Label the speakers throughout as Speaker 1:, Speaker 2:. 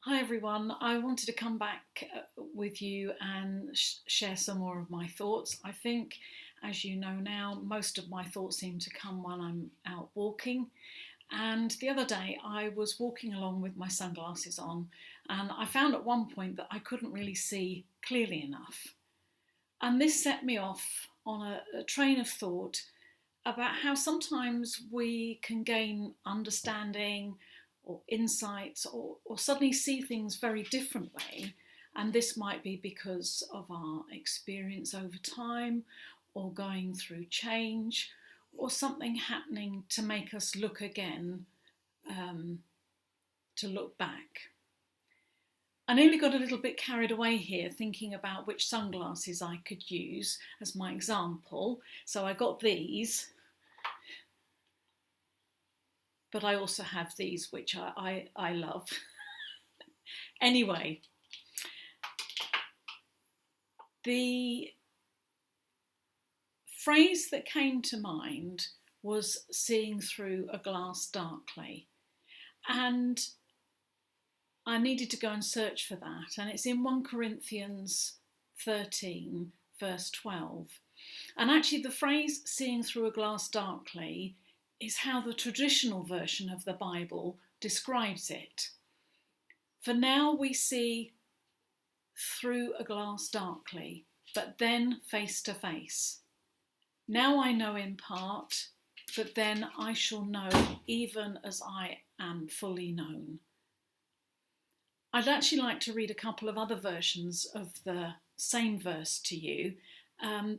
Speaker 1: Hi everyone, I wanted to come back with you and share some more of my thoughts. I think, as you know now, most of my thoughts seem to come when I'm out walking. And the other day I was walking along with my sunglasses on, and I found at one point that I couldn't really see clearly enough. And this set me off on a train of thought about how sometimes we can gain understanding or insights or suddenly see things very differently. And this might be because of our experience over time or going through change or something happening to make us look again, to look back. I nearly got a little bit carried away here thinking about which sunglasses I could use as my example. So I got these, but I also have these, which I love. Anyway, the phrase that came to mind was seeing through a glass darkly. And I needed to go and search for that. And it's in 1 Corinthians 13, verse 12. And actually the phrase seeing through a glass darkly is how the traditional version of the Bible describes it. For now we see through a glass darkly, but then face to face. Now I know in part, but then I shall know even as I am fully known. I'd actually like to read a couple of other versions of the same verse to you,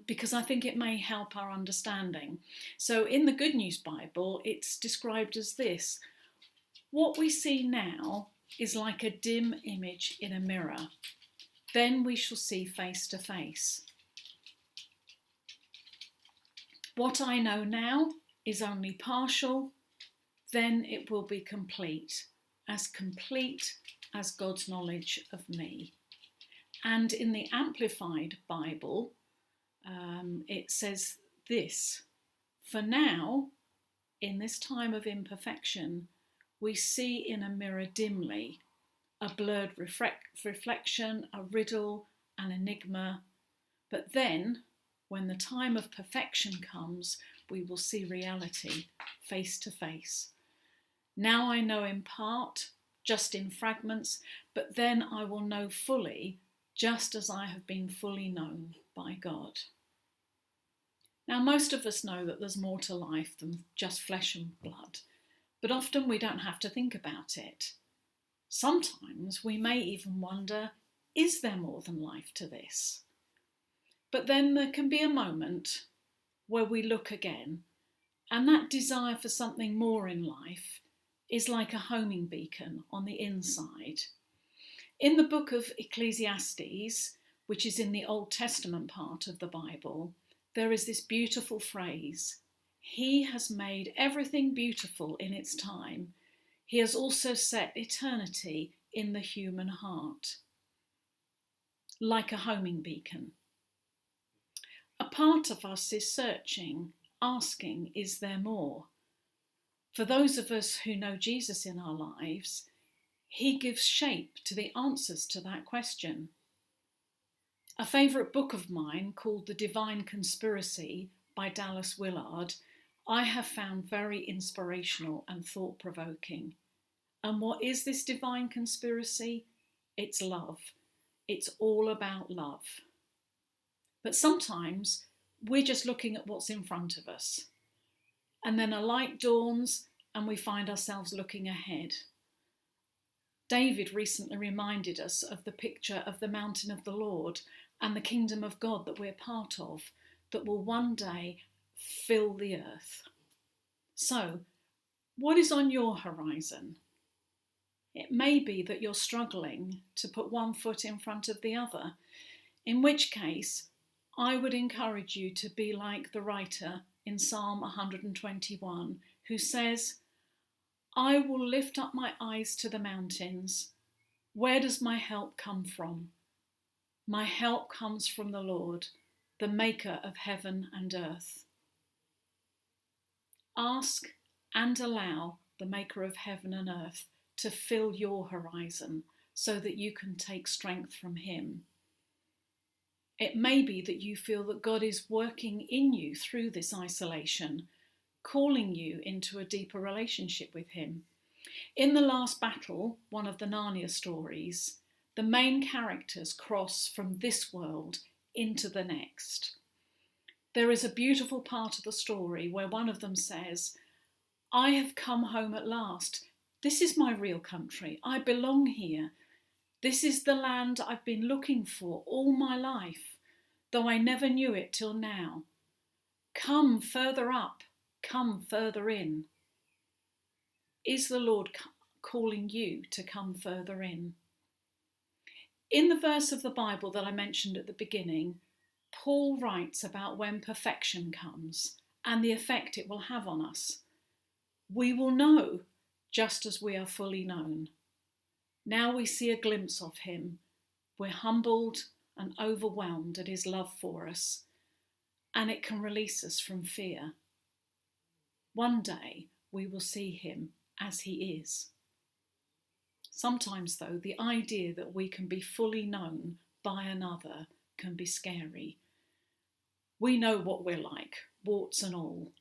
Speaker 1: because I think it may help our understanding. So in the Good News Bible, it's described as this: what we see now is like a dim image in a mirror. Then we shall see face to face. What I know now is only partial, then it will be complete as God's knowledge of me. And in the Amplified Bible, it says this: for now, in this time of imperfection, we see in a mirror dimly, a blurred reflection, a riddle, an enigma. But then, when the time of perfection comes, we will see reality face to face. Now I know in part, just in fragments, but then I will know fully, just as I have been fully known by God. Now, most of us know that there's more to life than just flesh and blood, but often we don't have to think about it. Sometimes we may even wonder, is there more than life to this? But then there can be a moment where we look again, and that desire for something more in life is like a homing beacon on the inside. In the book of Ecclesiastes, which is in the Old Testament part of the Bible, there is this beautiful phrase: He has made everything beautiful in its time. He has also set eternity in the human heart. Like a homing beacon. A part of us is searching, asking, is there more? For those of us who know Jesus in our lives, he gives shape to the answers to that question. A favourite book of mine, called The Divine Conspiracy by Dallas Willard, I have found very inspirational and thought-provoking. And what is this divine conspiracy? It's love. It's all about love. But sometimes we're just looking at what's in front of us. And then a light dawns and we find ourselves looking ahead. David recently reminded us of the picture of the mountain of the Lord and the kingdom of God that we're part of, that will one day fill the earth. So, what is on your horizon? It may be that you're struggling to put one foot in front of the other, in which case I would encourage you to be like the writer in Psalm 121, who says, I will lift up my eyes to the mountains. Where does my help come from? My help comes from the Lord, the maker of heaven and earth. Ask and allow the maker of heaven and earth to fill your horizon so that you can take strength from him. It may be that you feel that God is working in you through this isolation, calling you into a deeper relationship with him. In the last battle, one of the Narnia stories, the main characters cross from this world into the next. There is a beautiful part of the story where one of them says, "I have come home at last. This is my real country. I belong here. This is the land I've been looking for all my life, though I never knew it till now. Come further up, come further in." Is the Lord calling you to come further in? In the verse of the Bible that I mentioned at the beginning, Paul writes about when perfection comes and the effect it will have on us. We will know just as we are fully known. Now we see a glimpse of him. We're humbled and overwhelmed at his love for us, and it can release us from fear. One day we will see him as he is. Sometimes, though, the idea that we can be fully known by another can be scary. We know what we're like, warts and all.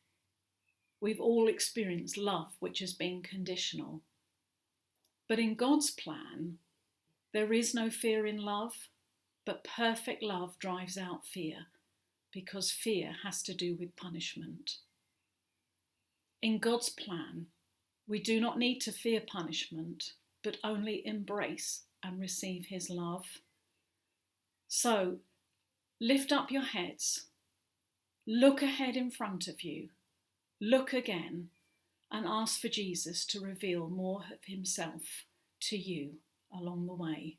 Speaker 1: We've all experienced love which has been conditional. But in God's plan, there is no fear in love, but perfect love drives out fear, because fear has to do with punishment. In God's plan, we do not need to fear punishment, but only embrace and receive his love. So, lift up your heads, look ahead in front of you, look again, and ask for Jesus to reveal more of himself to you along the way.